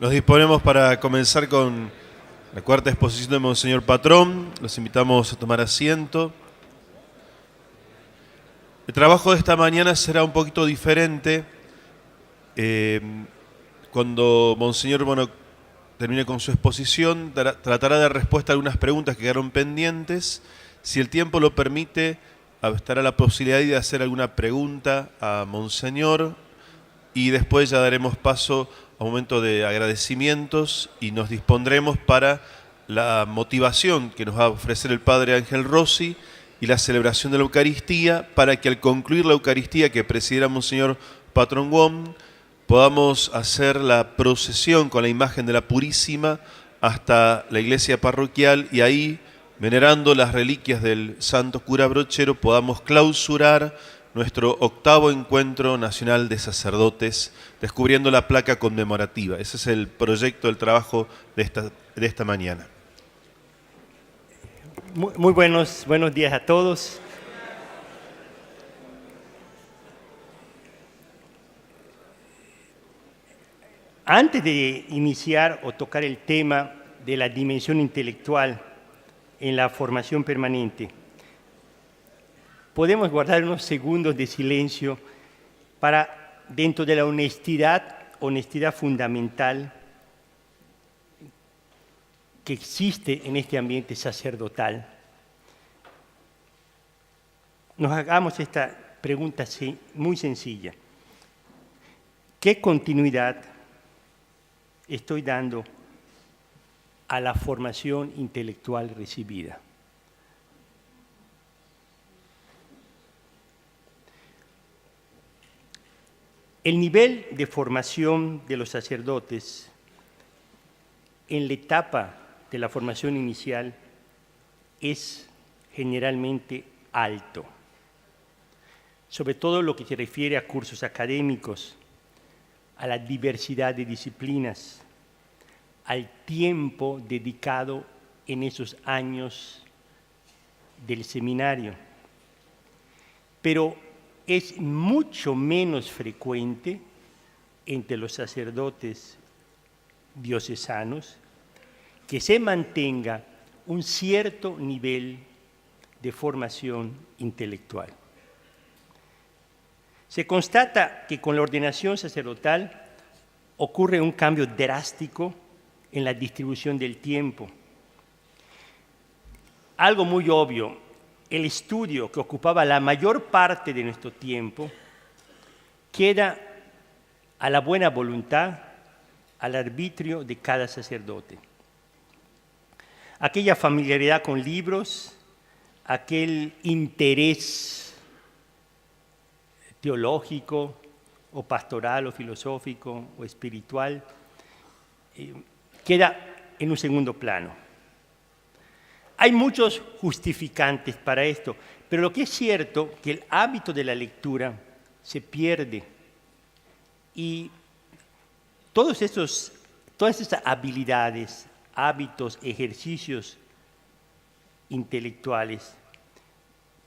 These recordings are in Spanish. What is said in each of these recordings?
Nos disponemos para comenzar con la cuarta exposición de Monseñor Patrón. Los invitamos a tomar asiento. El trabajo de esta mañana será un poquito diferente. Cuando Monseñor termine con su exposición, tratará de dar respuesta a algunas preguntas que quedaron pendientes. Si el tiempo lo permite, estará la posibilidad de hacer alguna pregunta a Monseñor y después ya daremos paso a un momento de agradecimientos y nos dispondremos para la motivación que nos va a ofrecer el Padre Ángel Rossi y la celebración de la Eucaristía, para que al concluir la Eucaristía que presidirá Monseñor Patrón Wong, podamos hacer la procesión con la imagen de la Purísima hasta la iglesia parroquial y ahí, venerando las reliquias del Santo Cura Brochero, podamos clausurar nuestro 8º Encuentro Nacional de Sacerdotes, descubriendo la placa conmemorativa. Ese es el proyecto del trabajo de esta mañana. Muy buenos días a todos. Antes de iniciar o tocar el tema de la dimensión intelectual en la formación permanente, podemos guardar unos segundos de silencio para, dentro de la honestidad fundamental que existe en este ambiente sacerdotal, nos hagamos esta pregunta muy sencilla. ¿Qué continuidad estoy dando a la formación intelectual recibida? El nivel de formación de los sacerdotes en la etapa de la formación inicial es generalmente alto, sobre todo lo que se refiere a cursos académicos, a la diversidad de disciplinas, al tiempo dedicado en esos años del seminario. Pero es mucho menos frecuente entre los sacerdotes diocesanos que se mantenga un cierto nivel de formación intelectual. Se constata que con la ordenación sacerdotal ocurre un cambio drástico en la distribución del tiempo. Algo muy obvio, el estudio que ocupaba la mayor parte de nuestro tiempo queda a la buena voluntad, al arbitrio de cada sacerdote. Aquella familiaridad con libros, aquel interés teológico o pastoral o filosófico o espiritual, queda en un segundo plano. Hay muchos justificantes para esto, pero lo que es cierto es que el hábito de la lectura se pierde y todas estas habilidades, hábitos, ejercicios intelectuales,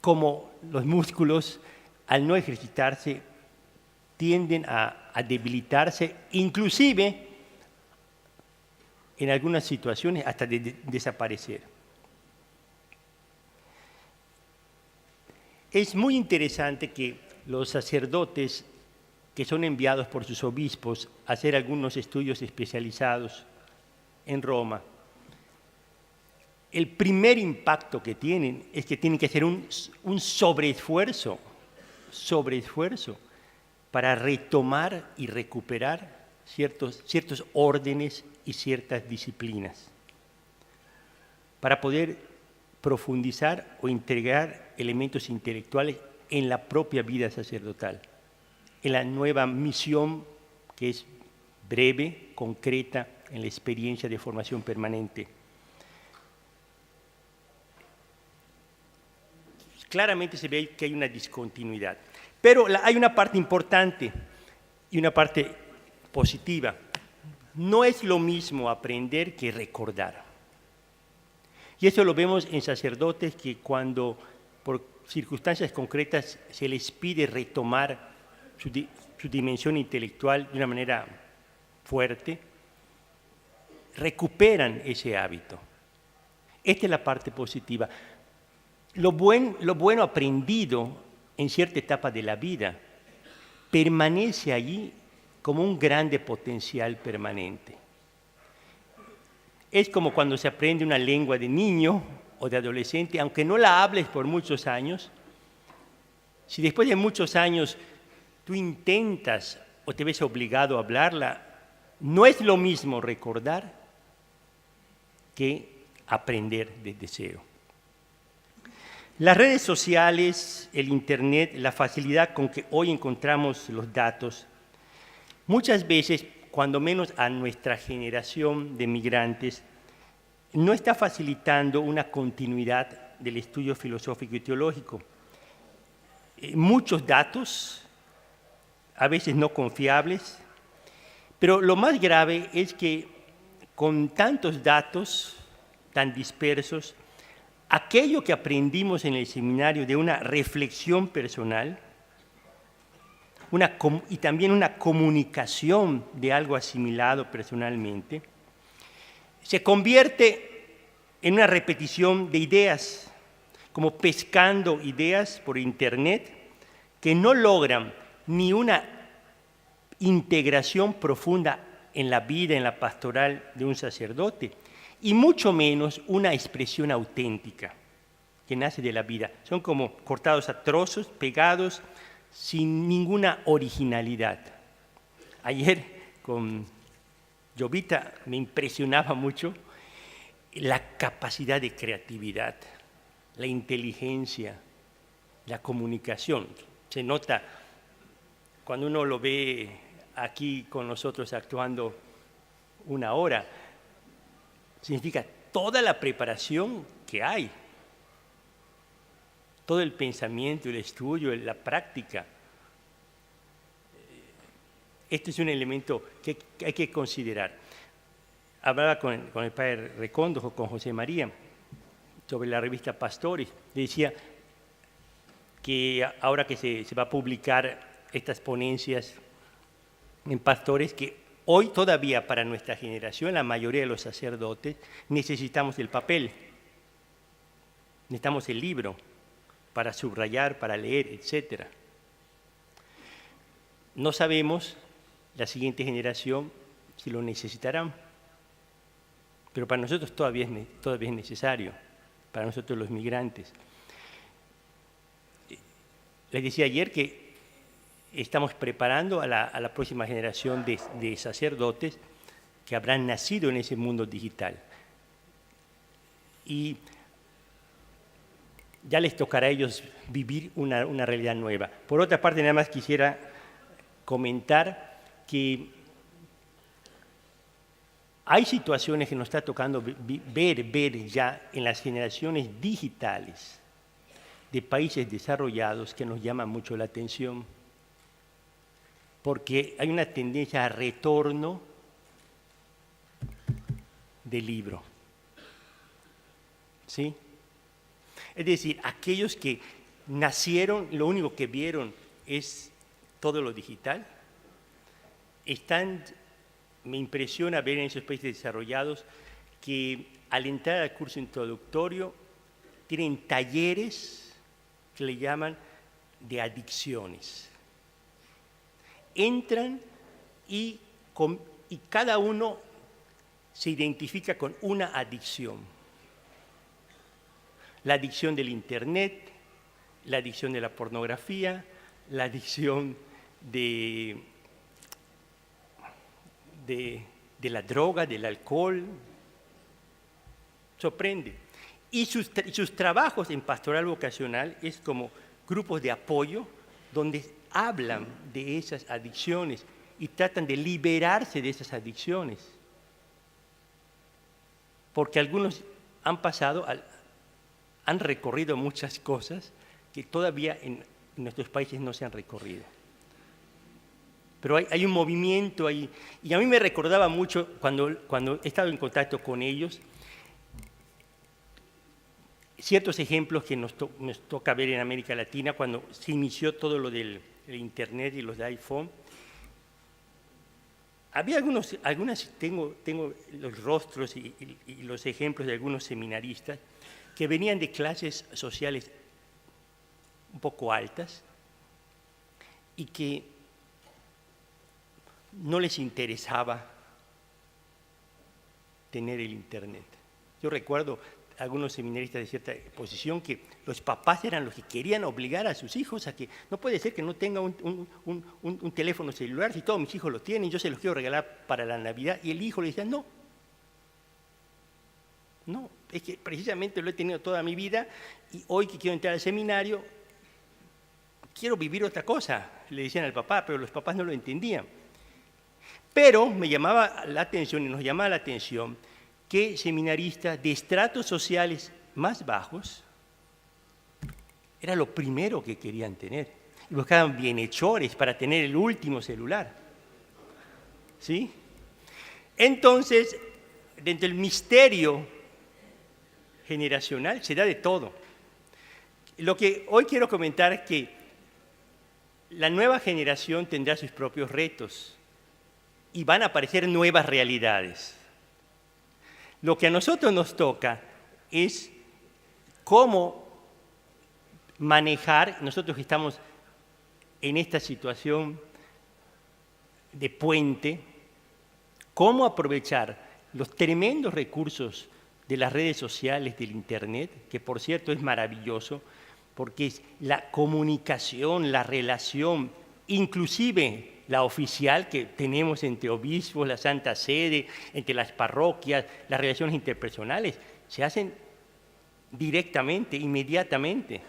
como los músculos, al no ejercitarse, tienden a debilitarse, inclusive en algunas situaciones hasta desaparecer. Es muy interesante que los sacerdotes que son enviados por sus obispos a hacer algunos estudios especializados en Roma, el primer impacto que tienen es que tienen que hacer un sobreesfuerzo para retomar y recuperar ciertos órdenes y ciertas disciplinas, para poder profundizar o integrar elementos intelectuales en la propia vida sacerdotal, en la nueva misión que es breve, concreta, en la experiencia de formación permanente. Claramente se ve que hay una discontinuidad, pero hay una parte importante y una parte positiva. No es lo mismo aprender que recordar. Y eso lo vemos en sacerdotes que cuando por circunstancias concretas se les pide retomar su dimensión intelectual de una manera fuerte, recuperan ese hábito. Esta es la parte positiva. Lo bueno aprendido en cierta etapa de la vida permanece allí como un grande potencial permanente. Es como cuando se aprende una lengua de niño o de adolescente, aunque no la hables por muchos años, si después de muchos años tú intentas o te ves obligado a hablarla, no es lo mismo recordar que aprender desde cero. Las redes sociales, el Internet, la facilidad con que hoy encontramos los datos, muchas veces, cuando menos a nuestra generación de migrantes, no está facilitando una continuidad del estudio filosófico y teológico. Muchos datos, a veces no confiables, pero lo más grave es que con tantos datos tan dispersos, aquello que aprendimos en el seminario de una reflexión personal y también una comunicación de algo asimilado personalmente, se convierte en una repetición de ideas, como pescando ideas por Internet que no logran ni una integración profunda en la vida, en la pastoral de un sacerdote, y mucho menos una expresión auténtica que nace de la vida. Son como cortados a trozos, pegados, sin ninguna originalidad. Ayer con Jovita me impresionaba mucho la capacidad de creatividad, la inteligencia, la comunicación. Se nota cuando uno lo ve aquí con nosotros actuando una hora, significa toda la preparación que hay, todo el pensamiento, el estudio, la práctica. Este es un elemento que hay que considerar. Hablaba con el padre Recondo, con José María, sobre la revista Pastores. Le decía que ahora que se va a publicar estas ponencias en Pastores, que hoy todavía para nuestra generación, la mayoría de los sacerdotes, necesitamos el papel, necesitamos el libro para subrayar, para leer, etc. No sabemos la siguiente generación si lo necesitarán, pero para nosotros todavía es necesario, para nosotros los migrantes. Les decía ayer que estamos preparando a la próxima generación de sacerdotes que habrán nacido en ese mundo digital. Y ya les tocará a ellos vivir una realidad nueva. Por otra parte, nada más quisiera comentar que hay situaciones que nos está tocando ver ya en las generaciones digitales de países desarrollados que nos llaman mucho la atención, porque hay una tendencia a retorno del libro. ¿Sí? Es decir, aquellos que nacieron, lo único que vieron es todo lo digital, me impresiona ver en esos países desarrollados que al entrar al curso introductorio tienen talleres que le llaman de adicciones. Entran y cada uno se identifica con una adicción. La adicción del Internet, la adicción de la pornografía, la adicción de la droga, del alcohol. Sorprende. Y sus trabajos en pastoral vocacional es como grupos de apoyo donde hablan de esas adicciones y tratan de liberarse de esas adicciones. Porque algunos han recorrido muchas cosas que todavía en nuestros países no se han recorrido. Pero hay un movimiento ahí, y a mí me recordaba mucho cuando he estado en contacto con ellos, ciertos ejemplos que nos toca ver en América Latina cuando se inició todo lo del Internet y los de iPhone. había tengo los rostros y los ejemplos de algunos seminaristas que venían de clases sociales un poco altas y que no les interesaba tener el Internet. Yo recuerdo algunos seminaristas de cierta posición que los papás eran los que querían obligar a sus hijos a que no puede ser que no tenga un teléfono celular, si todos mis hijos lo tienen, yo se los quiero regalar para la Navidad, y el hijo le decía, no, es que precisamente lo he tenido toda mi vida y hoy que quiero entrar al seminario, quiero vivir otra cosa, le decían al papá, pero los papás no lo entendían. Pero me llamaba la atención y nos llamaba la atención que seminaristas de estratos sociales más bajos era lo primero que querían tener. Y buscaban bienhechores para tener el último celular. ¿Sí? Entonces, dentro del misterio generacional se da de todo. Lo que hoy quiero comentar es que la nueva generación tendrá sus propios retos y van a aparecer nuevas realidades. Lo que a nosotros nos toca es cómo manejar, nosotros que estamos en esta situación de puente, cómo aprovechar los tremendos recursos de las redes sociales, del Internet, que por cierto es maravilloso, porque es la comunicación, la relación, inclusive la oficial que tenemos entre obispos, la Santa Sede, entre las parroquias, las relaciones interpersonales, se hacen directamente, inmediatamente.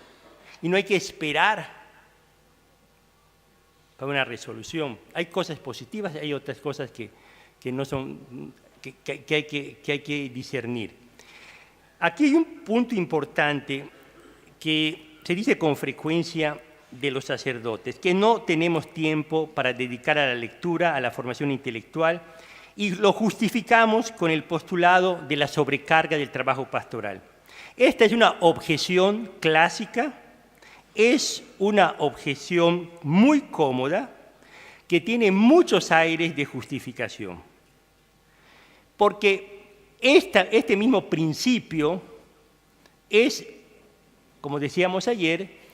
Y no hay que esperar para una resolución. Hay cosas positivas, hay otras cosas que no son, que hay que discernir. Aquí hay un punto importante que se dice con frecuencia de los sacerdotes, que no tenemos tiempo para dedicar a la lectura, a la formación intelectual, y lo justificamos con el postulado de la sobrecarga del trabajo pastoral. Esta es una objeción clásica, es una objeción muy cómoda, que tiene muchos aires de justificación. Porque este mismo principio es, como decíamos ayer,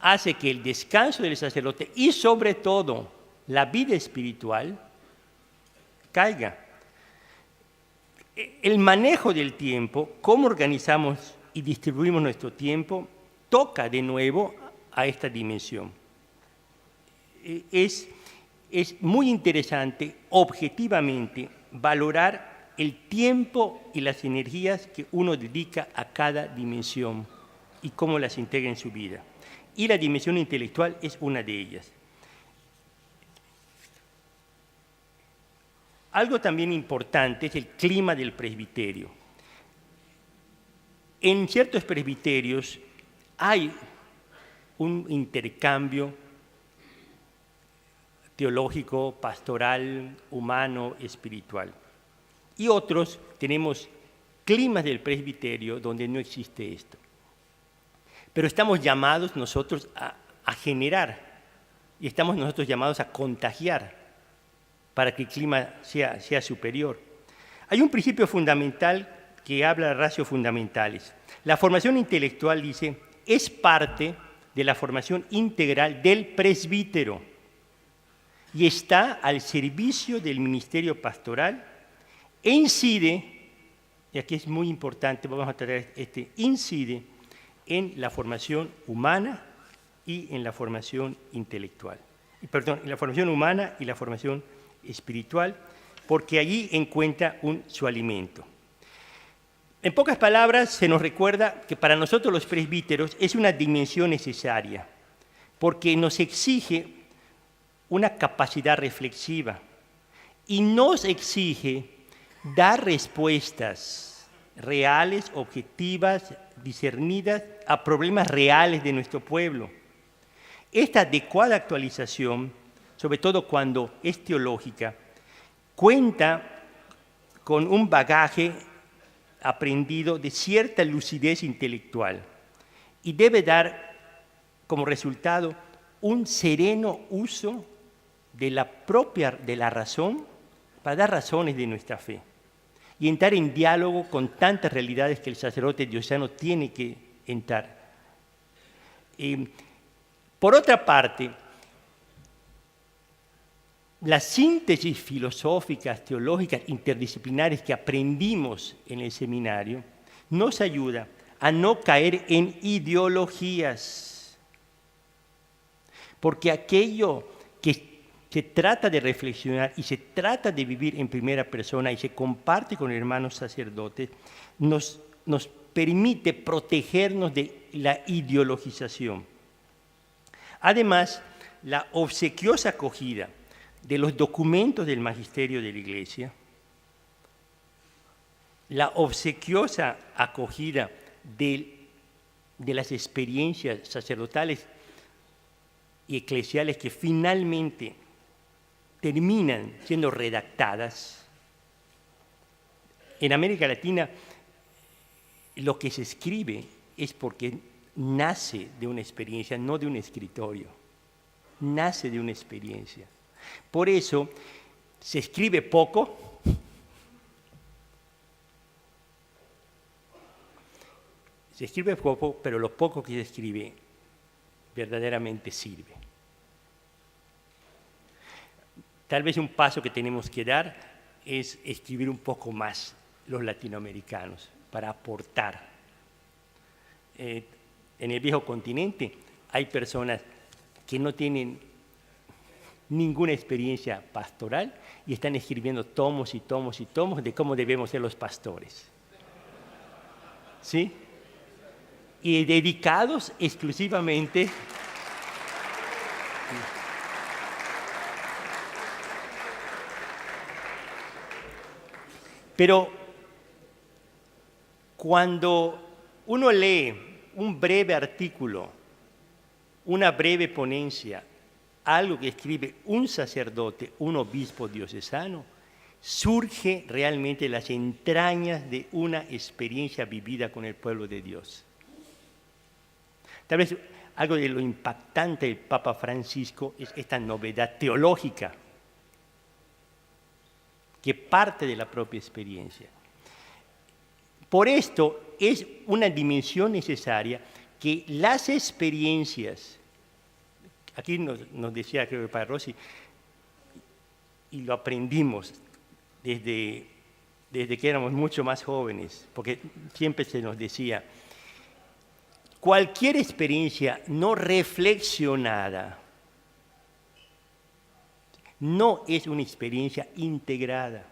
hace que el descanso del sacerdote y sobre todo la vida espiritual caiga. El manejo del tiempo, cómo organizamos y distribuimos nuestro tiempo, toca de nuevo a esta dimensión. Es muy interesante objetivamente valorar el tiempo y las energías que uno dedica a cada dimensión y cómo las integra en su vida. Y la dimensión intelectual es una de ellas. Algo también importante es el clima del presbiterio. En ciertos presbiterios hay un intercambio teológico, pastoral, humano, espiritual. Y otros tenemos climas del presbiterio donde no existe esto. Pero estamos llamados nosotros a generar y estamos nosotros llamados a contagiar para que el clima sea superior. Hay un principio fundamental que habla de ratios fundamentales. La formación intelectual, dice, es parte de la formación integral del presbítero y está al servicio del ministerio pastoral e incide, y aquí es muy importante, vamos a traer incide en la formación humana y en la formación intelectual. Perdón, en la formación humana y la formación espiritual, porque allí encuentra su alimento. En pocas palabras, se nos recuerda que para nosotros los presbíteros es una dimensión necesaria, porque nos exige una capacidad reflexiva y nos exige dar respuestas reales, objetivas, discernidas a problemas reales de nuestro pueblo. Esta adecuada actualización, sobre todo cuando es teológica, cuenta con un bagaje aprendido de cierta lucidez intelectual y debe dar como resultado un sereno uso de la razón para dar razones de nuestra fe y entrar en diálogo con tantas realidades que el sacerdote diocesano tiene que entrar. Por otra parte, las síntesis filosóficas, teológicas, interdisciplinares que aprendimos en el seminario nos ayuda a no caer en ideologías, porque aquello que se trata de reflexionar y se trata de vivir en primera persona y se comparte con hermanos sacerdotes, nos permite protegernos de la ideologización. Además, la obsequiosa acogida de los documentos del magisterio de la Iglesia, la obsequiosa acogida de las experiencias sacerdotales y eclesiales que finalmente terminan siendo redactadas. En América Latina, lo que se escribe es porque nace de una experiencia, no de un escritorio. Nace de una experiencia. Por eso se escribe poco, pero lo poco que se escribe verdaderamente sirve. Tal vez un paso que tenemos que dar es escribir un poco más los latinoamericanos para aportar. En el viejo continente hay personas que no tienen ninguna experiencia pastoral y están escribiendo tomos y tomos y tomos de cómo debemos ser los pastores. ¿Sí? Y dedicados exclusivamente pero cuando uno lee un breve artículo, una breve ponencia, algo que escribe un sacerdote, un obispo diocesano, surge realmente las entrañas de una experiencia vivida con el pueblo de Dios. Tal vez algo de lo impactante del Papa Francisco es esta novedad teológica que parte de la propia experiencia. Por esto es una dimensión necesaria que las experiencias, aquí nos decía, creo que el Padre Rossi, y lo aprendimos desde que éramos mucho más jóvenes, porque siempre se nos decía, cualquier experiencia no reflexionada no es una experiencia integrada.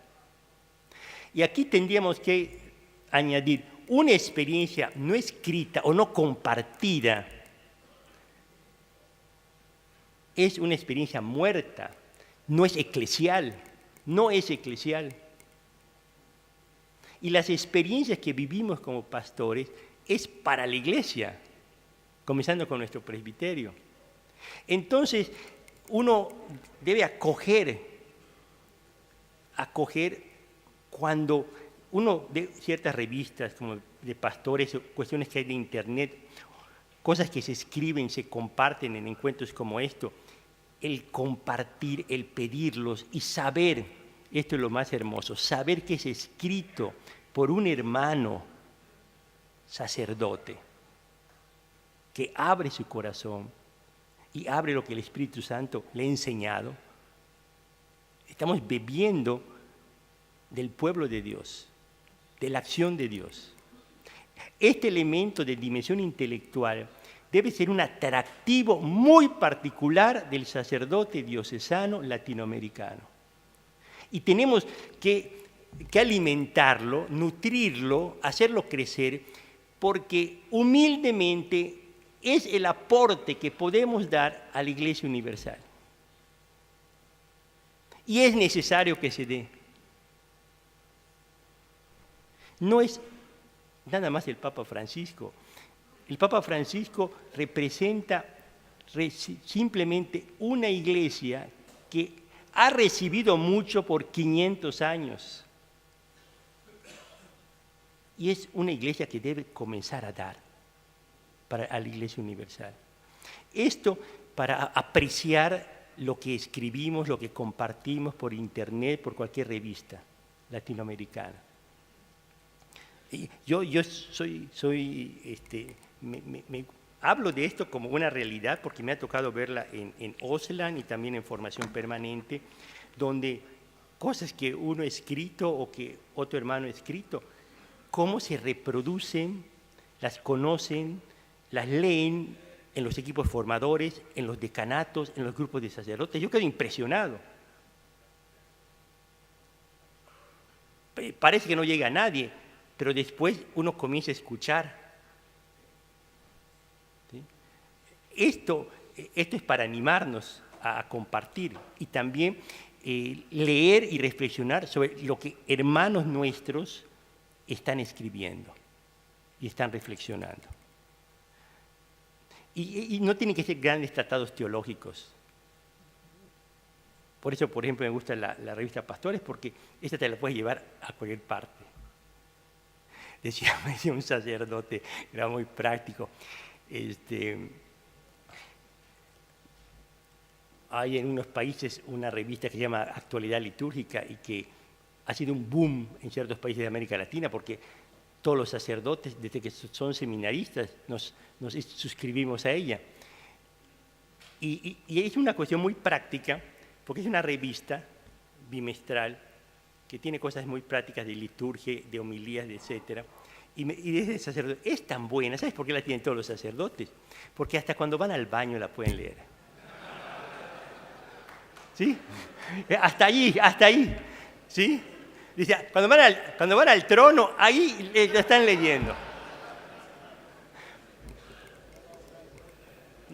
Y aquí tendríamos que añadir una experiencia no escrita o no compartida es una experiencia muerta, no es eclesial, no es eclesial. Y las experiencias que vivimos como pastores es para la iglesia, comenzando con nuestro presbiterio. Entonces, uno debe acoger cuando uno de ciertas revistas como de pastores, cuestiones que hay de internet, cosas que se escriben, se comparten en encuentros como esto, el compartir, el pedirlos y saber, esto es lo más hermoso, saber que es escrito por un hermano sacerdote que abre su corazón y abre lo que el Espíritu Santo le ha enseñado. Estamos bebiendo del pueblo de Dios, de la acción de Dios. Este elemento de dimensión intelectual debe ser un atractivo muy particular del sacerdote diocesano latinoamericano. Y tenemos que alimentarlo, nutrirlo, hacerlo crecer, porque humildemente es el aporte que podemos dar a la Iglesia Universal. Y es necesario que se dé. No es nada más el Papa Francisco. El Papa Francisco representa simplemente una iglesia que ha recibido mucho por 500 años. Y es una iglesia que debe comenzar a dar a la Iglesia Universal. Esto para apreciar lo que escribimos, lo que compartimos por internet, por cualquier revista latinoamericana. Yo hablo de esto como una realidad porque me ha tocado verla en Auslan y también en formación permanente, donde cosas que uno ha escrito o que otro hermano ha escrito, cómo se reproducen, las conocen, las leen en los equipos formadores, en los decanatos, en los grupos de sacerdotes. Yo quedo impresionado. Parece que no llega a nadie, pero después uno comienza a escuchar. ¿Sí? Esto es para animarnos a compartir y también leer y reflexionar sobre lo que hermanos nuestros están escribiendo y están reflexionando. Y no tienen que ser grandes tratados teológicos. Por eso, por ejemplo, me gusta la revista Pastores, porque esta te la puedes llevar a cualquier parte. Me decía un sacerdote, era muy práctico. Hay en unos países una revista que se llama Actualidad Litúrgica y que ha sido un boom en ciertos países de América Latina porque todos los sacerdotes, desde que son seminaristas, nos suscribimos a ella. Y es una cuestión muy práctica, porque es una revista bimestral que tiene cosas muy prácticas de liturgia, de homilías, etc. Y desde el sacerdote es tan buena, ¿sabes por qué la tienen todos los sacerdotes? Porque hasta cuando van al baño la pueden leer. ¿Sí? Hasta ahí, ¿sí? Dice, cuando van al trono, ahí lo están leyendo.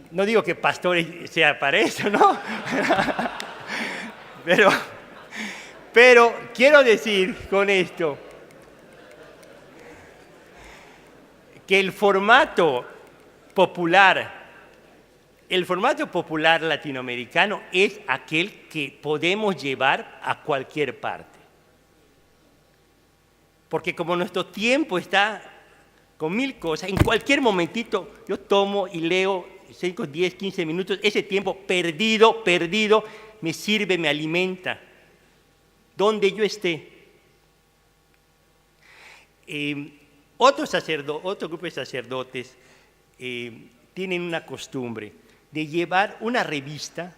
No digo que pastores sea para eso, ¿no? Pero quiero decir con esto que el formato popular latinoamericano es aquel que podemos llevar a cualquier parte. Porque como nuestro tiempo está con 1000 cosas, en cualquier momentito yo tomo y leo 5, 10, 15 minutos, ese tiempo perdido, me sirve, me alimenta, donde yo esté. Otro grupo de sacerdotes tienen una costumbre de llevar una revista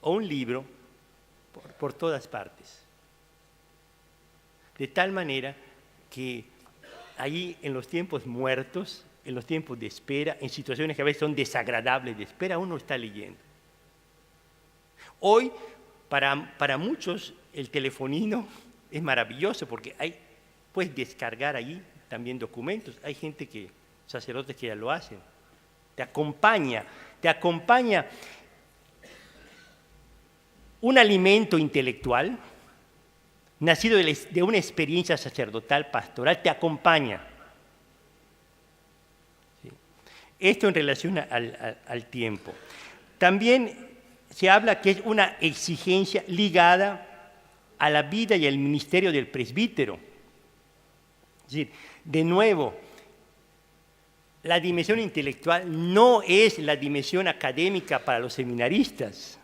o un libro por todas partes. De tal manera que ahí en los tiempos muertos, en los tiempos de espera, en situaciones que a veces son desagradables de espera, uno está leyendo. Hoy, para muchos, el telefonino es maravilloso porque puedes descargar ahí también documentos. Hay sacerdotes que ya lo hacen. Te acompaña un alimento intelectual nacido de una experiencia sacerdotal, pastoral, te acompaña. ¿Sí? Esto en relación al tiempo. También se habla que es una exigencia ligada a la vida y al ministerio del presbítero. Es decir, de nuevo, la dimensión intelectual no es la dimensión académica para los seminaristas.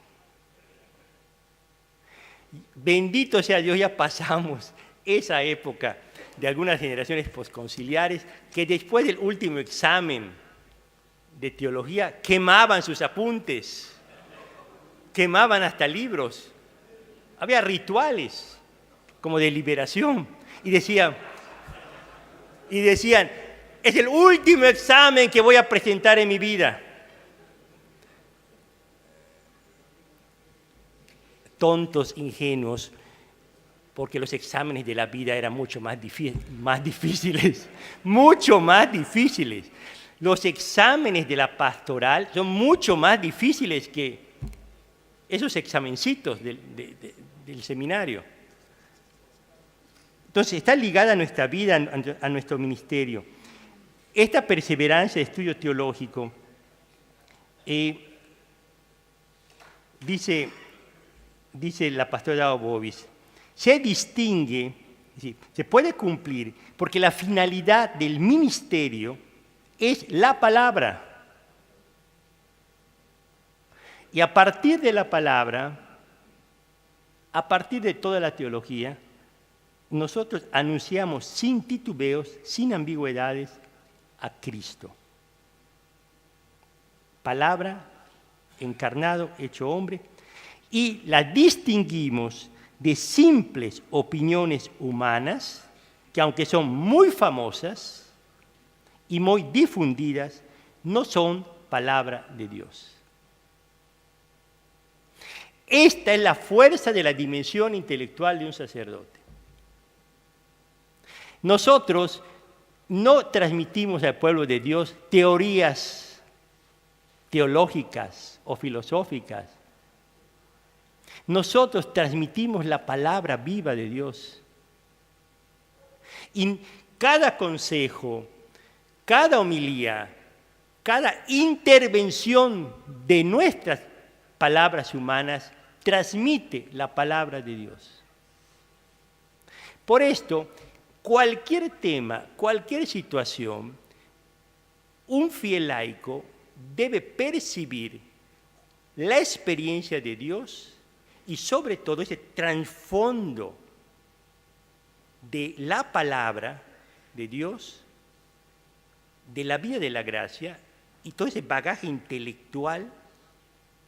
Bendito sea Dios, ya pasamos esa época de algunas generaciones posconciliares que después del último examen de teología quemaban sus apuntes, quemaban hasta libros. Había rituales como de liberación y decían, es el último examen que voy a presentar en mi vida. Tontos, ingenuos, porque los exámenes de la vida eran mucho más difíciles, mucho más difíciles. Los exámenes de la pastoral son mucho más difíciles que esos examencitos del seminario. Entonces, está ligada a nuestra vida, a nuestro ministerio. Esta perseverancia de estudio teológico dice la pastora Dao Bovis, se distingue, se puede cumplir, porque la finalidad del ministerio es la palabra. Y a partir de la palabra, a partir de toda la teología, nosotros anunciamos sin titubeos, sin ambigüedades, a Cristo. Palabra, encarnado, hecho hombre, y la distinguimos de simples opiniones humanas, que aunque son muy famosas y muy difundidas, no son palabra de Dios. Esta es la fuerza de la dimensión intelectual de un sacerdote. Nosotros no transmitimos al pueblo de Dios teorías teológicas o filosóficas. Nosotros transmitimos la palabra viva de Dios. Y cada consejo, cada homilía, cada intervención de nuestras palabras humanas transmite la palabra de Dios. Por esto, cualquier tema, cualquier situación, un fiel laico debe percibir la experiencia de Dios y sobre todo ese trasfondo de la palabra de Dios, de la vida de la gracia y todo ese bagaje intelectual,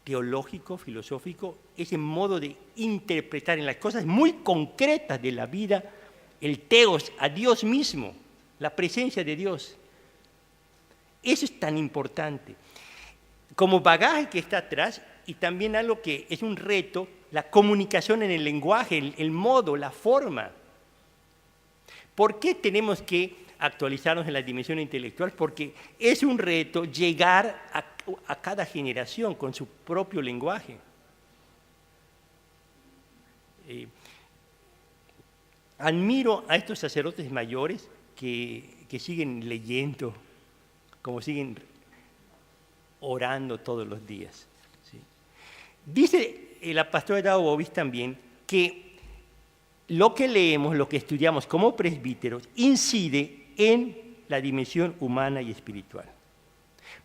teológico, filosófico, ese modo de interpretar en las cosas muy concretas de la vida el teos, a Dios mismo, la presencia de Dios. Eso es tan importante. Como bagaje que está atrás y también algo que es un reto, la comunicación en el lenguaje, el modo, la forma. ¿Por qué tenemos que actualizarnos en la dimensión intelectual? Porque es un reto llegar a cada generación con su propio lenguaje. Admiro a estos sacerdotes mayores que siguen leyendo, como siguen orando todos los días. ¿Sí? Dice la pastora Dao Bobis también que lo que leemos, lo que estudiamos como presbíteros, incide en la dimensión humana y espiritual.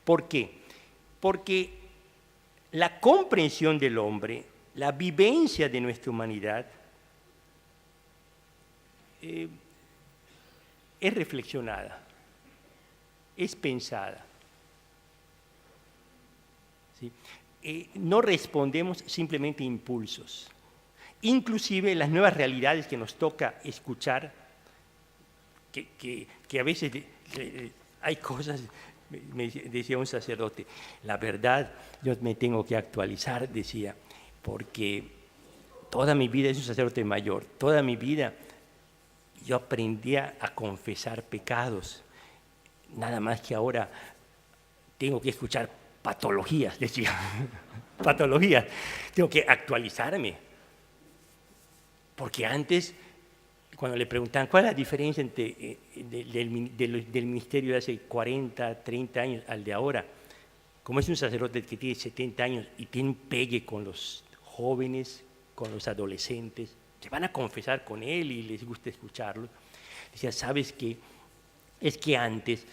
¿Por qué? Porque la comprensión del hombre, la vivencia de nuestra humanidad, es reflexionada, es pensada. ¿Sí? No respondemos simplemente a impulsos. Inclusive las nuevas realidades que nos toca escuchar, que a veces hay cosas, me decía un sacerdote, la verdad, yo me tengo que actualizar, decía, porque toda mi vida, es un sacerdote mayor, toda mi vida yo aprendí a confesar pecados, nada más que ahora tengo que escuchar patologías, decía, patologías, tengo que actualizarme. Porque antes, cuando le preguntaban cuál es la diferencia entre del ministerio de hace 40, 30 años al de ahora, como es un sacerdote que tiene 70 años y tiene un pegue con los jóvenes, con los adolescentes, se van a confesar con él y les gusta escucharlo. Decía, ¿sabes qué? Es que antes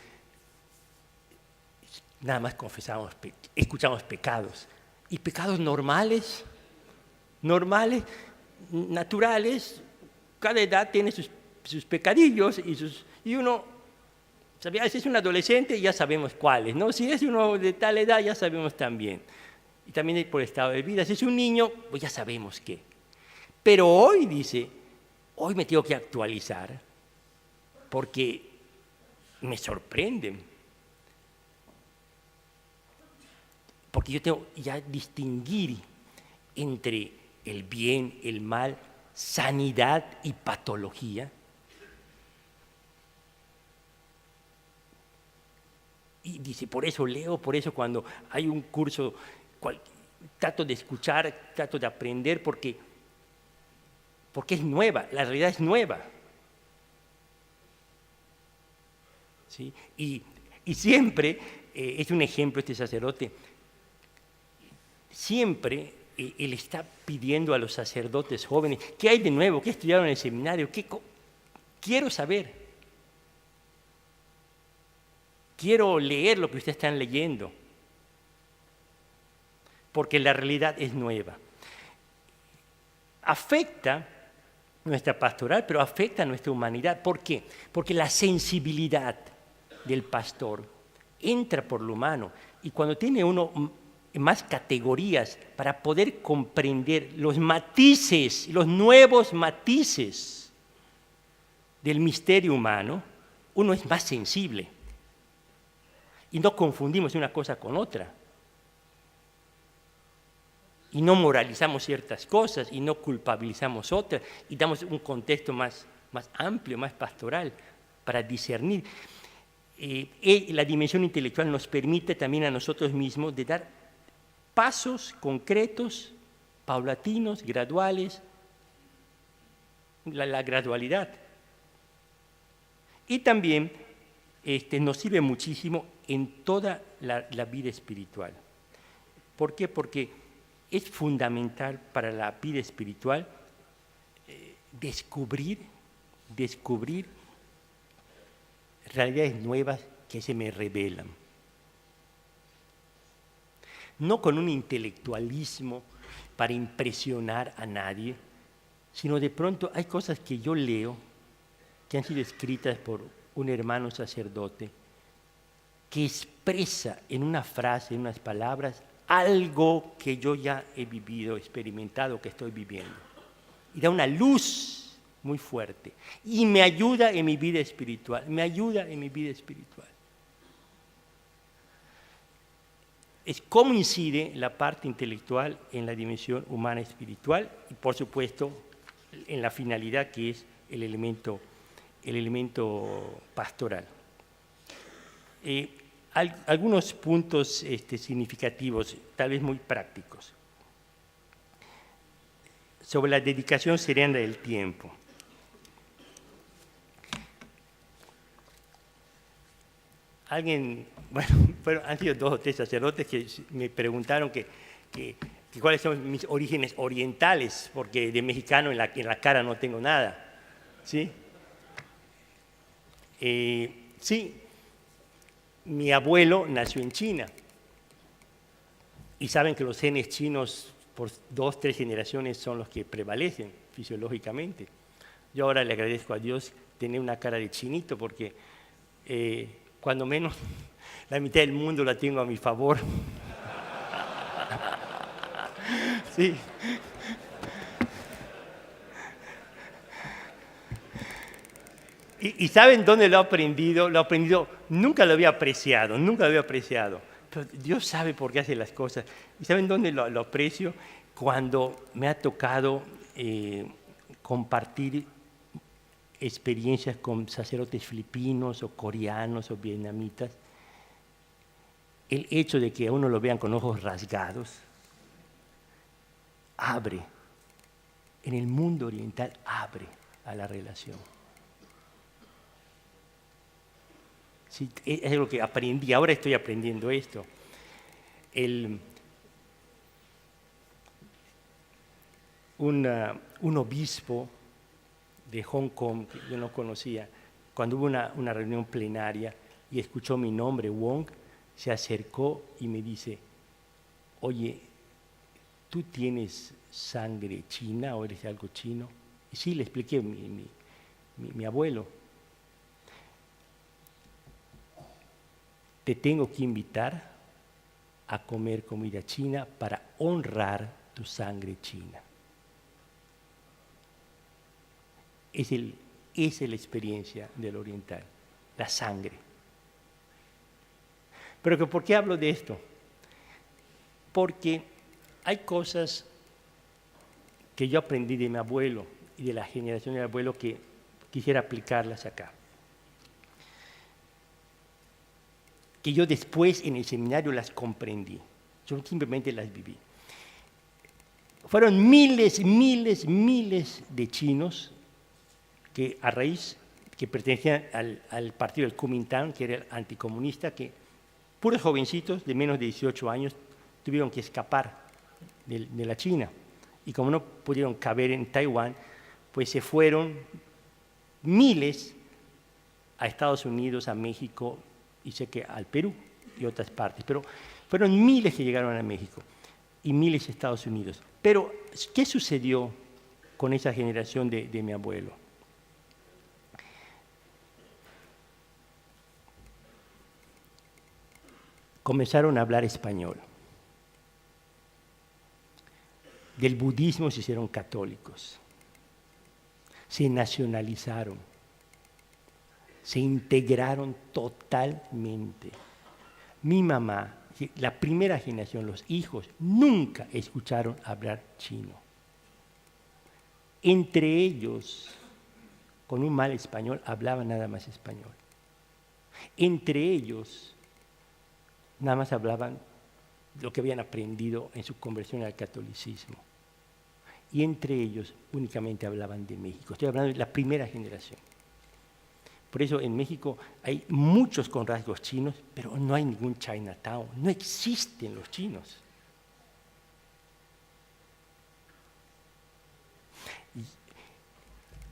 nada más confesábamos, escuchábamos pecados. Y pecados normales, naturales, cada edad tiene sus pecadillos y uno, si es un adolescente ya sabemos cuáles, ¿no? Si es uno de tal edad ya sabemos también. Y también por estado de vida. Si es un niño, pues ya sabemos qué. Pero hoy, dice, hoy me tengo que actualizar porque me sorprenden. Porque yo tengo ya distinguir entre el bien, el mal, sanidad y patología. Y dice, por eso leo, por eso cuando hay un curso, trato de escuchar, trato de aprender, porque es nueva, la realidad es nueva. ¿Sí? Y siempre, es un ejemplo este sacerdote, siempre él está pidiendo a los sacerdotes jóvenes, ¿qué hay de nuevo? ¿Qué estudiaron en el seminario? Quiero saber. Quiero leer lo que ustedes están leyendo. porque la realidad es nueva. Afecta nuestra pastoral, pero afecta a nuestra humanidad. ¿Por qué? Porque la sensibilidad del pastor entra por lo humano, y cuando tiene uno más categorías para poder comprender los matices, los nuevos matices del misterio humano, uno es más sensible y no confundimos una cosa con otra. Y no moralizamos ciertas cosas y no culpabilizamos otras y damos un contexto más amplio, más pastoral para discernir. La dimensión intelectual nos permite también a nosotros mismos de dar pasos concretos, paulatinos, graduales, la gradualidad. Y también nos sirve muchísimo en toda la vida espiritual. ¿Por qué? Porque es fundamental para la vida espiritual descubrir realidades nuevas que se me revelan. No con un intelectualismo para impresionar a nadie, sino de pronto hay cosas que yo leo que han sido escritas por un hermano sacerdote que expresa en una frase, en unas palabras, algo que yo ya he vivido, experimentado, que estoy viviendo. Y da una luz muy fuerte. Y me ayuda en mi vida espiritual, Es cómo incide la parte intelectual en la dimensión humana espiritual y, por supuesto, en la finalidad que es el elemento pastoral. Algunos puntos significativos, tal vez muy prácticos, sobre la dedicación serena del tiempo. Han sido 2 o 3 sacerdotes que me preguntaron que cuáles son mis orígenes orientales, porque de mexicano en la cara no tengo nada. ¿Sí? Sí. Mi abuelo nació en China y saben que los genes chinos por 2 o 3 generaciones son los que prevalecen fisiológicamente. Yo ahora le agradezco a Dios tener una cara de chinito porque cuando menos la mitad del mundo la tengo a mi favor. Sí. ¿Y saben dónde lo he aprendido? Lo he aprendido, nunca lo había apreciado. Pero Dios sabe por qué hace las cosas. ¿Y saben dónde lo aprecio? Cuando me ha tocado compartir experiencias con sacerdotes filipinos o coreanos o vietnamitas. El hecho de que a uno lo vean con ojos rasgados abre, en el mundo oriental abre a la relación. Sí, es algo que aprendí, ahora estoy aprendiendo esto. Un obispo de Hong Kong, que yo no conocía, cuando hubo una reunión plenaria y escuchó mi nombre, Wong, se acercó y me dice, oye, ¿tú tienes sangre china o eres algo chino? Y sí, le expliqué, mi abuelo. Te tengo que invitar a comer comida china para honrar tu sangre china. Esa es la experiencia del oriental, la sangre. Pero ¿por qué hablo de esto? Porque hay cosas que yo aprendí de mi abuelo y de la generación de mi abuelo que quisiera aplicarlas acá. Que yo después en el seminario las comprendí. Yo simplemente las viví. Fueron miles de chinos que a raíz, que pertenecían al partido del Kuomintang, que era el anticomunista, que puros jovencitos de menos de 18 años tuvieron que escapar de la China. Y como no pudieron caber en Taiwán, pues se fueron miles a Estados Unidos, a México, y sé que al Perú y otras partes, pero fueron miles que llegaron a México. y miles Estados Unidos. Pero, ¿qué sucedió con esa generación de mi abuelo? Comenzaron a hablar español. Del budismo se hicieron católicos. Se nacionalizaron. Se integraron totalmente. Mi mamá, la primera generación, los hijos, nunca escucharon hablar chino. Entre ellos, con un mal español, hablaban nada más español. Entre ellos, nada más hablaban lo que habían aprendido en su conversión al catolicismo. Y entre ellos únicamente hablaban de México. Estoy hablando de la primera generación. Por eso en México hay muchos con rasgos chinos, pero no hay ningún Chinatown. No existen los chinos. Y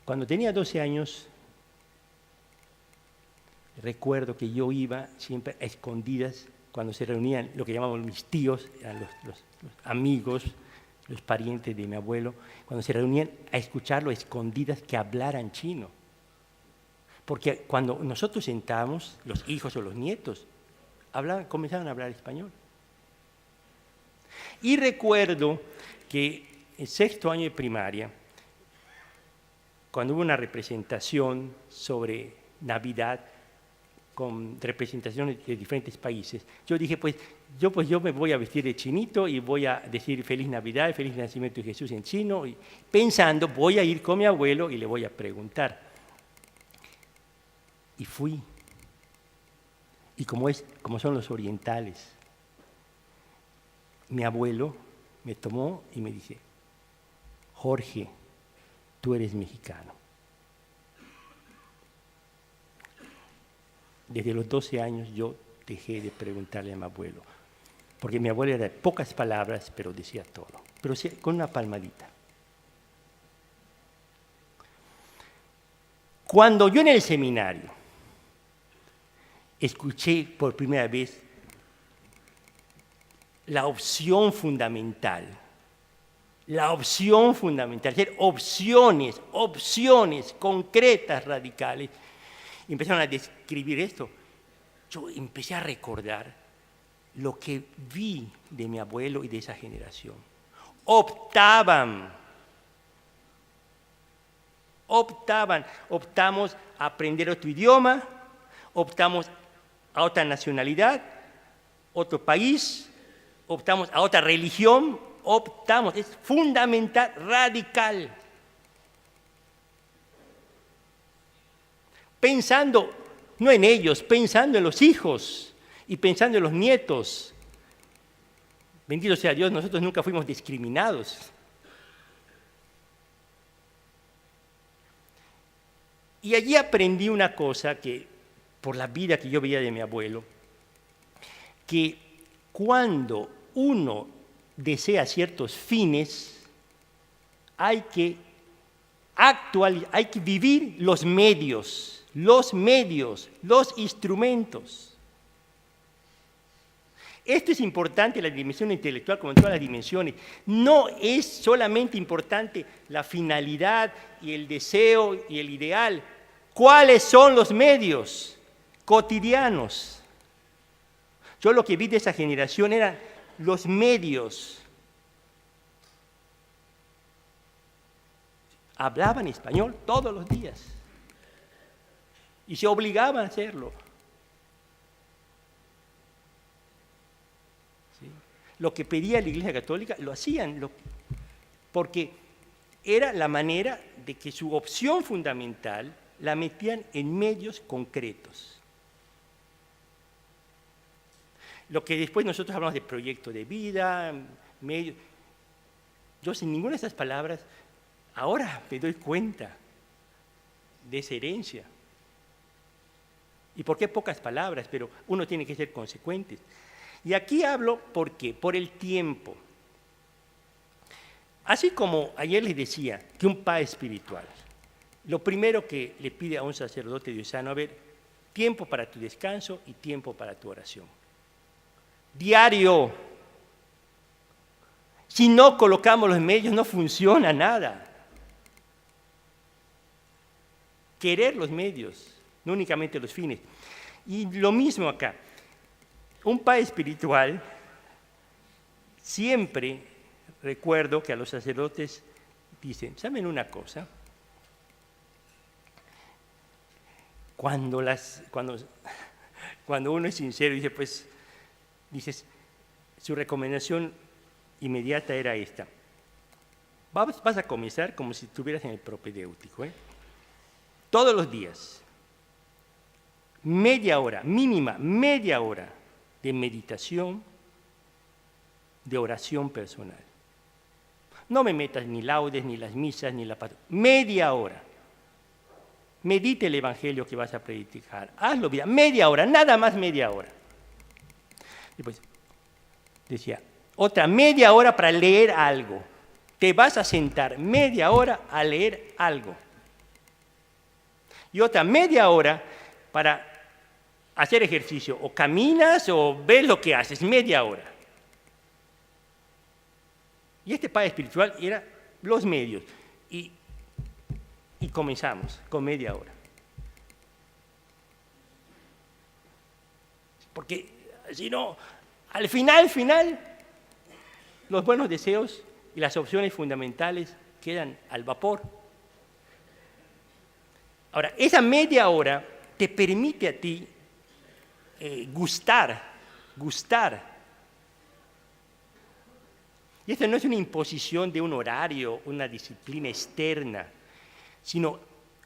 cuando tenía 12 años, recuerdo que yo iba siempre a escondidas cuando se reunían lo que llamaban mis tíos, eran los amigos, los parientes de mi abuelo, cuando se reunían a escucharlo a escondidas que hablaran chino. Porque cuando nosotros sentábamos, los hijos o los nietos, comenzaban a hablar español. Y recuerdo que en sexto año de primaria, cuando hubo una representación sobre Navidad, con representaciones de diferentes países, yo dije, pues yo me voy a vestir de chinito y voy a decir Feliz Navidad, Feliz Nacimiento de Jesús en chino, y pensando, voy a ir con mi abuelo y le voy a preguntar. Y fui. Y como son los orientales, mi abuelo me tomó y me dice, Jorge, tú eres mexicano. Desde los 12 años yo dejé de preguntarle a mi abuelo, porque mi abuelo era de pocas palabras, pero decía todo, pero con una palmadita. Cuando yo en el seminario escuché por primera vez la opción fundamental, hacer opciones concretas, radicales, y empezaron a describir esto. Yo empecé a recordar lo que vi de mi abuelo y de esa generación. Optamos a aprender otro idioma, optamos a otra nacionalidad, otro país, optamos a otra religión, es fundamental, radical. Pensando, no en ellos, pensando en los hijos y pensando en los nietos. Bendito sea Dios, nosotros nunca fuimos discriminados. Y allí aprendí una cosa que, por la vida que yo veía de mi abuelo, que cuando uno desea ciertos fines, hay que vivir los medios, los instrumentos. Esto es importante en la dimensión intelectual como en todas las dimensiones. No es solamente importante la finalidad y el deseo y el ideal. ¿Cuáles son los medios cotidianos? Yo lo que vi de esa generación eran los medios. Hablaban español todos los días y se obligaban a hacerlo. ¿Sí? Lo que pedía la Iglesia Católica lo hacían, porque era la manera de que su opción fundamental la metían en medios concretos. Lo que después nosotros hablamos de proyecto de vida, medio. Yo sin ninguna de esas palabras, ahora me doy cuenta de esa herencia. ¿Y por qué pocas palabras? Pero uno tiene que ser consecuente. Y aquí hablo, ¿por qué? Por el tiempo. Así como ayer les decía que un padre espiritual, lo primero que le pide a un sacerdote diocesano, a ver, tiempo para tu descanso y tiempo para tu oración. Diario. Si no colocamos los medios, no funciona nada. Querer los medios, no únicamente los fines. Y lo mismo acá. Un padre espiritual, siempre recuerdo que a los sacerdotes dicen, ¿saben una cosa? Cuando uno es sincero, dices, su recomendación inmediata era esta. Vas a comenzar como si estuvieras en el propedéutico, todos los días, media hora, mínima, media hora de meditación, de oración personal. No me metas ni laudes, ni las misas, ni la media hora. Medite el evangelio que vas a predicar. Hazlo bien, media hora, nada más media hora. Después decía, otra media hora para leer algo. Te vas a sentar media hora a leer algo. Y otra media hora para hacer ejercicio. O caminas o ves lo que haces, media hora. Y este padre espiritual era los medios. Y comenzamos con media hora. Porque si no, al final, los buenos deseos y las opciones fundamentales quedan al vapor. Ahora, esa media hora te permite a ti gustar. Y esto no es una imposición de un horario, una disciplina externa, sino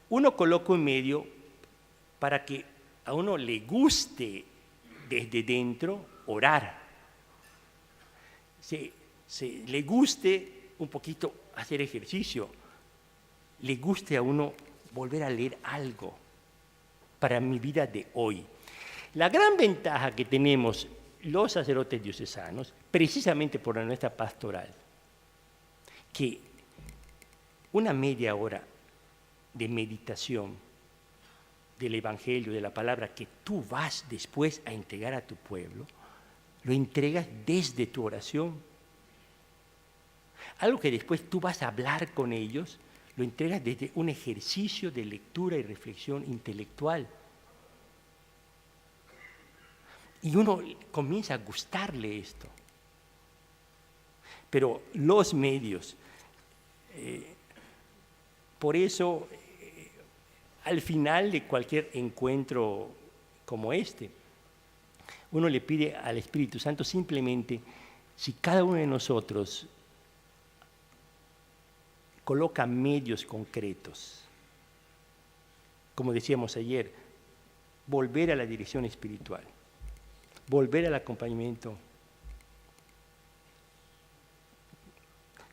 uno coloca un medio para que a uno le guste desde dentro orar. Le guste un poquito hacer ejercicio, le guste a uno volver a leer algo para mi vida de hoy. La gran ventaja que tenemos los sacerdotes diocesanos, precisamente por nuestra pastoral, que una media hora de meditación del Evangelio, de la palabra que tú vas después a entregar a tu pueblo, lo entregas desde tu oración. Algo que después tú vas a hablar con ellos, lo entregas desde un ejercicio de lectura y reflexión intelectual. Y uno comienza a gustarle esto. Pero los medios, por eso, al final de cualquier encuentro como este, uno le pide al Espíritu Santo simplemente, si cada uno de nosotros coloca medios concretos, como decíamos ayer, volver a la dirección espiritual, volver al acompañamiento,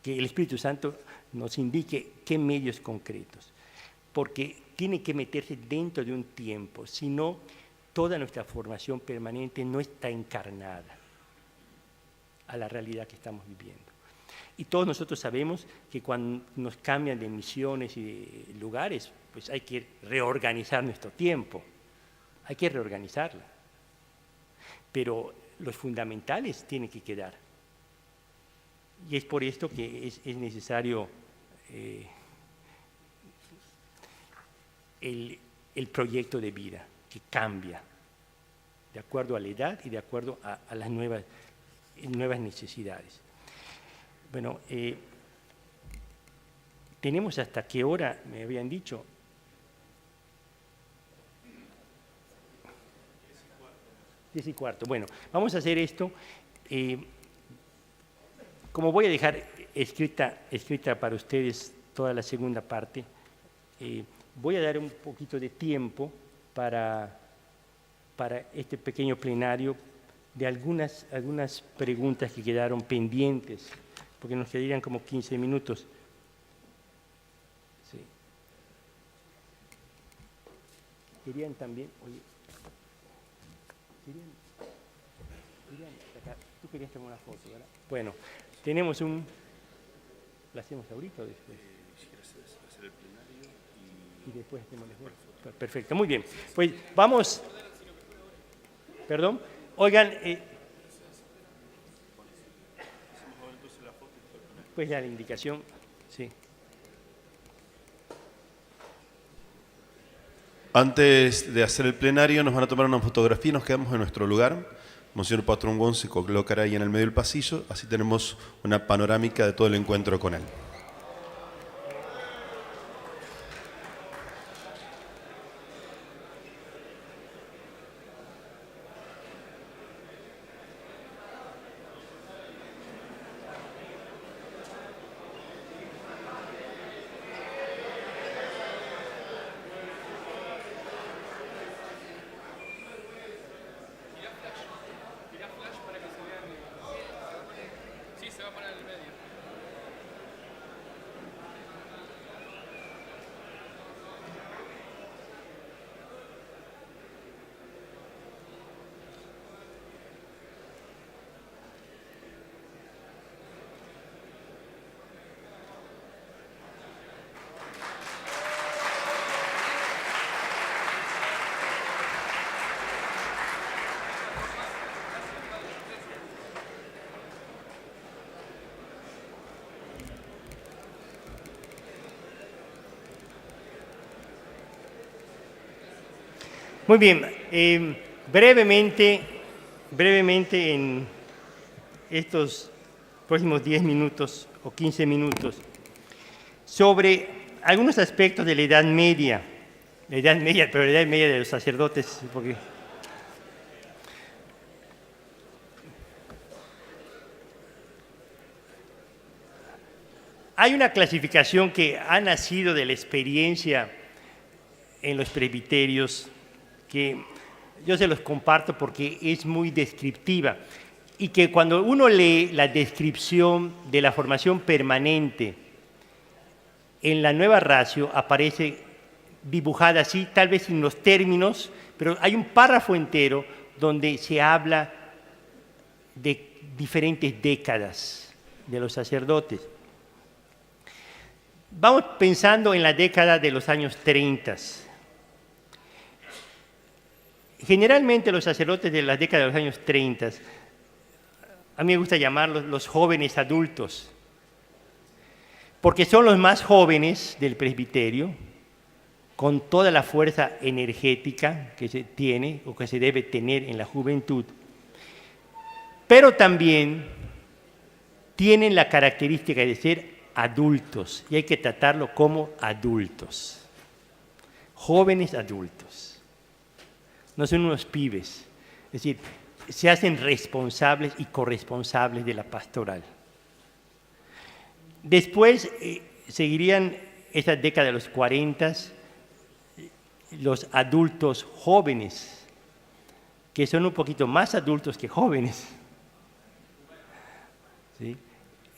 que el Espíritu Santo nos indique qué medios concretos, porque tiene que meterse dentro de un tiempo, si no, toda nuestra formación permanente no está encarnada a la realidad que estamos viviendo. Y todos nosotros sabemos que cuando nos cambian de misiones y de lugares, pues hay que reorganizar nuestro tiempo, hay que reorganizarla. Pero los fundamentales tienen que quedar. Y es por esto que es necesario el proyecto de vida, que cambia de acuerdo a la edad y de acuerdo a las nuevas necesidades. Bueno, tenemos hasta qué hora, me habían dicho. 10:15. Bueno, vamos a hacer esto. Como voy a dejar escrita para ustedes toda la segunda parte, voy a dar un poquito de tiempo para este pequeño plenario de algunas preguntas que quedaron pendientes, porque nos quedarían como 15 minutos. Sí. Querían también, oye, tú querías tomar una foto, ¿verdad? Bueno, tenemos ¿la hacemos ahorita o después? Si quieres hacer el plenario Y después hacemos las fotos. Perfecto, muy bien. Pues vamos. Perdón. Oigan. puedes dar la indicación. Sí. Antes de hacer el plenario nos van a tomar una fotografía y nos quedamos en nuestro lugar. Monseñor Patrón Gon se colocará ahí en el medio del pasillo, así tenemos una panorámica de todo el encuentro con él. Muy bien, brevemente en estos próximos 10 minutos o 15 minutos, sobre algunos aspectos de la Edad Media, pero la Edad Media de los sacerdotes, porque hay una clasificación que ha nacido de la experiencia en los presbiterios, que yo se los comparto porque es muy descriptiva y que cuando uno lee la descripción de la formación permanente en la Nueva Ratio aparece dibujada así, tal vez sin los términos, pero hay un párrafo entero donde se habla de diferentes décadas de los sacerdotes. Vamos pensando en la década de los años 30. Generalmente los sacerdotes de la década de los años 30, a mí me gusta llamarlos los jóvenes adultos, porque son los más jóvenes del presbiterio, con toda la fuerza energética que se tiene o que se debe tener en la juventud, pero también tienen la característica de ser adultos, y hay que tratarlo como adultos, jóvenes adultos. No son unos pibes, es decir, se hacen responsables y corresponsables de la pastoral. Después seguirían esta década de los 40, los adultos jóvenes, que son un poquito más adultos que jóvenes. ¿Sí?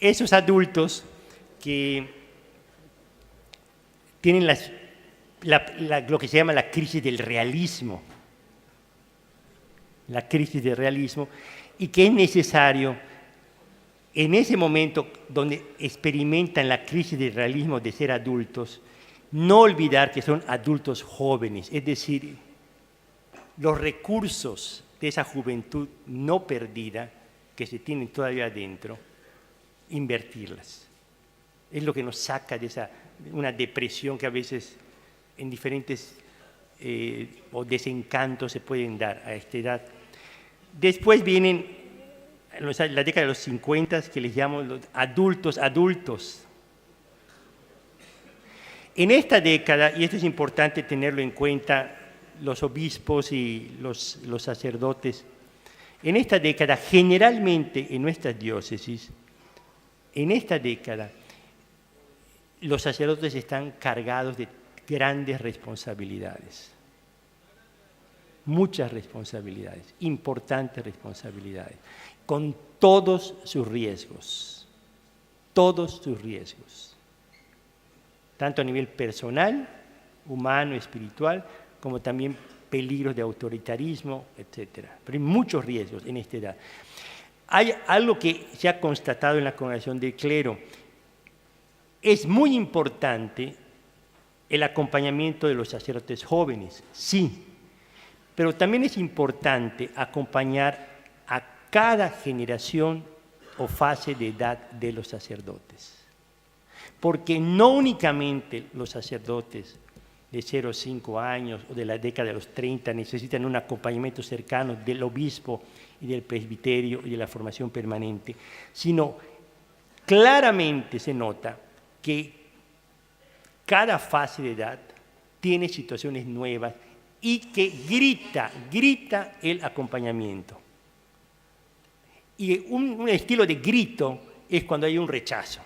Esos adultos que tienen lo que se llama la crisis del realismo, y que es necesario en ese momento donde experimentan la crisis del realismo de ser adultos, no olvidar que son adultos jóvenes, es decir, los recursos de esa juventud no perdida que se tienen todavía adentro, invertirlas. Es lo que nos saca de una depresión que a veces en diferentes o desencantos se pueden dar a esta edad. Después vienen la década de los 50, que les llamo los adultos. En esta década, y esto es importante tenerlo en cuenta, los obispos y los sacerdotes, en esta década, generalmente en nuestras diócesis, en esta década, los sacerdotes están cargados de grandes responsabilidades. Muchas responsabilidades, importantes responsabilidades, con todos sus riesgos, tanto a nivel personal, humano, espiritual, como también peligros de autoritarismo, etc. Pero hay muchos riesgos en esta edad. Hay algo que se ha constatado en la congregación del clero. Es muy importante el acompañamiento de los sacerdotes jóvenes, sí, pero también es importante acompañar a cada generación o fase de edad de los sacerdotes. Porque no únicamente los sacerdotes de 0 a 5 años o de la década de los 30 necesitan un acompañamiento cercano del obispo y del presbiterio y de la formación permanente, sino claramente se nota que cada fase de edad tiene situaciones nuevas y que grita el acompañamiento. Y un estilo de grito es cuando hay un rechazo.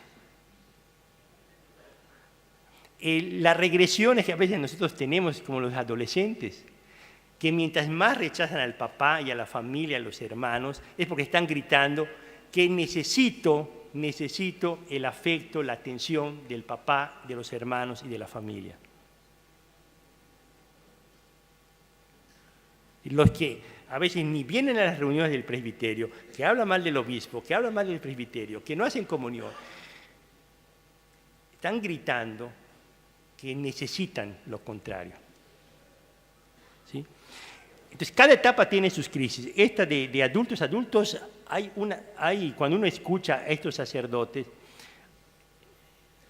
Las regresiones que a veces nosotros tenemos como los adolescentes, que mientras más rechazan al papá y a la familia, a los hermanos, es porque están gritando que necesito el afecto, la atención del papá, de los hermanos y de la familia. Los que a veces ni vienen a las reuniones del presbiterio, que hablan mal del obispo, que hablan mal del presbiterio, que no hacen comunión, están gritando que necesitan lo contrario. ¿Sí? Entonces, cada etapa tiene sus crisis. Esta de adultos a adultos, cuando uno escucha a estos sacerdotes,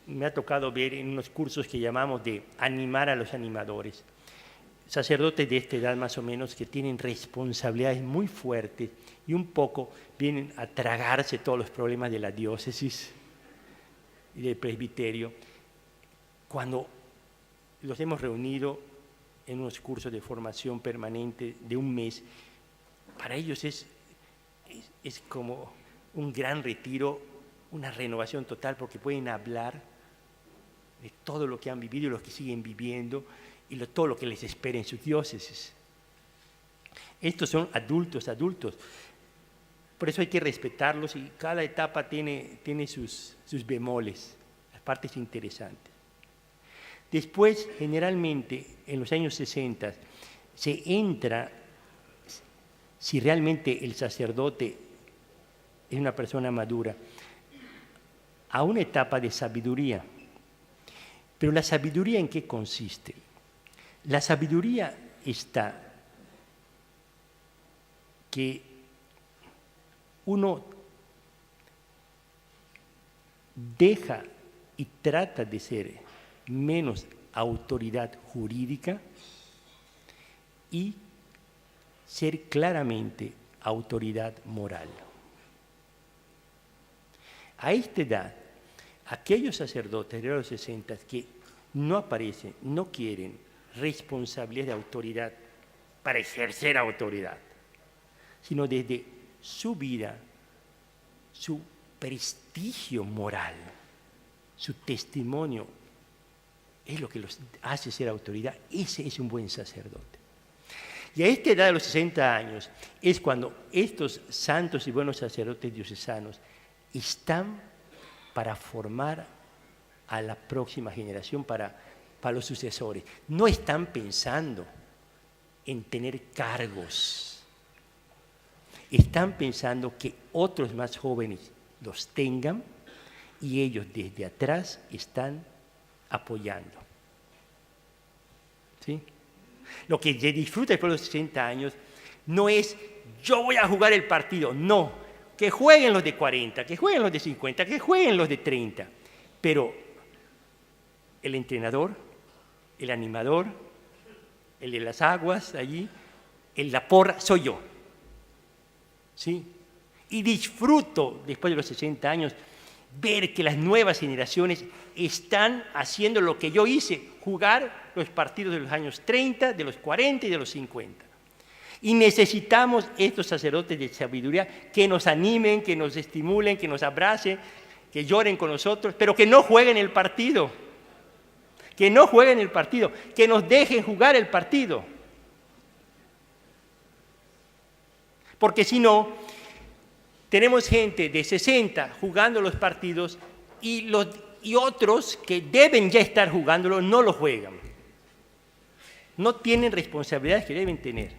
me ha tocado ver en unos cursos que llamamos de animar a los animadores, sacerdotes de esta edad más o menos que tienen responsabilidades muy fuertes y un poco vienen a tragarse todos los problemas de la diócesis y del presbiterio. Cuando los hemos reunido en unos cursos de formación permanente de un mes, para ellos es como un gran retiro, una renovación total, porque pueden hablar de todo lo que han vivido y lo que siguen viviendo y todo lo que les espera en sus diócesis. Estos son adultos. Por eso hay que respetarlos y cada etapa tiene sus bemoles, las partes interesantes. Después, generalmente, en los años 60, se entra, si realmente el sacerdote es una persona madura, a una etapa de sabiduría. Pero la sabiduría, ¿en qué consiste? La sabiduría está que uno deja y trata de ser menos autoridad jurídica y ser claramente autoridad moral. A esta edad, aquellos sacerdotes de los 60 que no aparecen, no quieren responsabilidad de autoridad para ejercer autoridad, sino desde su vida, su prestigio moral, su testimonio, es lo que los hace ser autoridad. Ese es un buen sacerdote. Y a esta edad de los 60 años es cuando estos santos y buenos sacerdotes diocesanos están para formar a la próxima generación, para los sucesores. No están pensando en tener cargos. Están pensando que otros más jóvenes los tengan y ellos desde atrás están apoyando. ¿Sí? Lo que disfruta después de los 60 años no es yo voy a jugar el partido, no, que jueguen los de 40, que jueguen los de 50, que jueguen los de 30, pero el entrenador, el animador, el de las aguas allí, el de la porra, soy yo. ¿Sí? Y disfruto después de los 60 años ver que las nuevas generaciones están haciendo lo que yo hice, jugar los partidos de los años 30, de los 40 y de los 50. Y necesitamos estos sacerdotes de sabiduría que nos animen, que nos estimulen, que nos abracen, que lloren con nosotros, pero que no jueguen el partido. Que no jueguen el partido, que nos dejen jugar el partido. Porque si no, tenemos gente de 60 jugando los partidos y otros que deben ya estar jugándolo no lo juegan. No tienen responsabilidades que deben tener.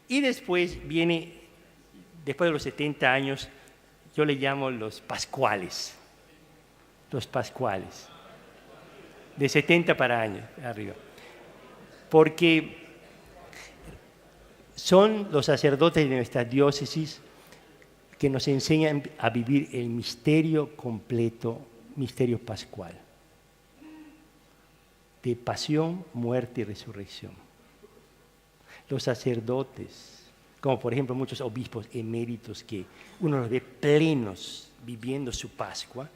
Y después viene, después de los 70 años, yo le llamo los pascuales. Los pascuales. De 70 para años arriba. Porque son los sacerdotes de nuestra diócesis que nos enseñan a vivir el misterio completo, misterio pascual, de pasión, muerte y resurrección. Los sacerdotes, como por ejemplo muchos obispos eméritos que uno los ve plenos viviendo su Pascua,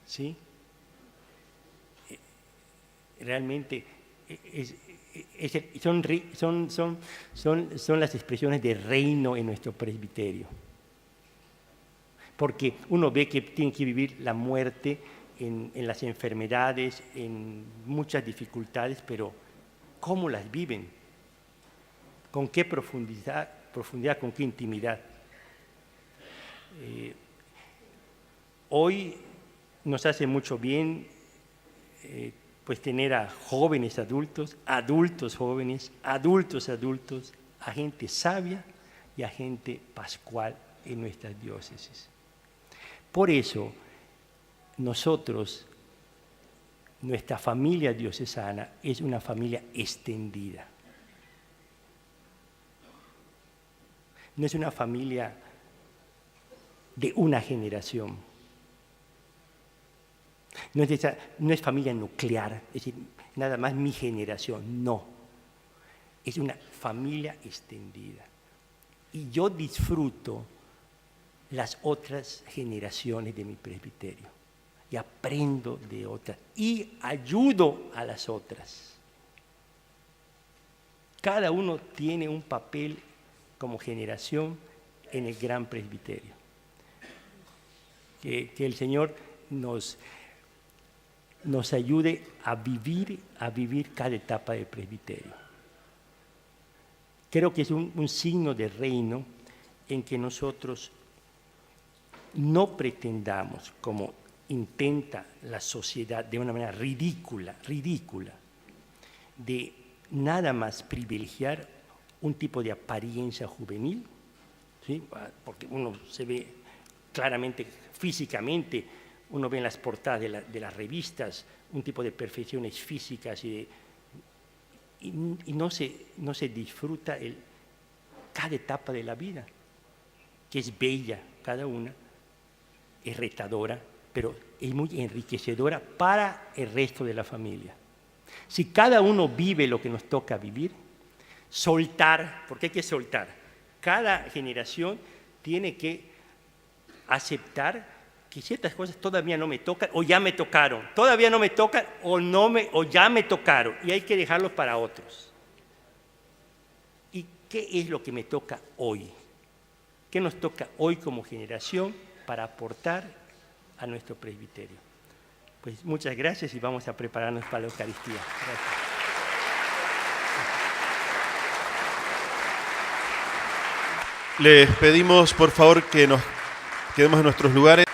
¿sí? Realmente son las expresiones de reino en nuestro presbiterio. Porque uno ve que tienen que vivir la muerte en las enfermedades, en muchas dificultades, pero ¿cómo las viven? ¿Con qué profundidad, con qué intimidad? Hoy nos hace mucho bien pues tener a jóvenes adultos, adultos jóvenes, adultos, a gente sabia y a gente pascual en nuestras diócesis. Por eso, nosotros, nuestra familia diocesana es una familia extendida. No es una familia de una generación. No es familia nuclear, es decir, nada más mi generación, no. Es una familia extendida. Y yo disfruto las otras generaciones de mi presbiterio y aprendo de otras y ayudo a las otras. Cada uno tiene un papel como generación en el gran presbiterio. Que el Señor nos ayude a vivir cada etapa del presbiterio. Creo que es un signo de reino en que nosotros no pretendamos, como intenta la sociedad de una manera ridícula, de nada más privilegiar un tipo de apariencia juvenil, ¿sí? Porque uno se ve claramente, físicamente, uno ve en las portadas de las revistas un tipo de perfecciones físicas y no se disfruta cada etapa de la vida, que es bella cada una, es retadora, pero es muy enriquecedora para el resto de la familia. Si cada uno vive lo que nos toca vivir, soltar, porque hay que soltar. Cada generación tiene que aceptar que ciertas cosas todavía no me tocan o ya me tocaron. Todavía no me tocan o ya me tocaron y hay que dejarlos para otros. ¿Y qué es lo que me toca hoy? ¿Qué nos toca hoy como generación para aportar a nuestro presbiterio? Pues muchas gracias y vamos a prepararnos para la Eucaristía. Gracias. Les pedimos, por favor, que nos quedemos en nuestros lugares.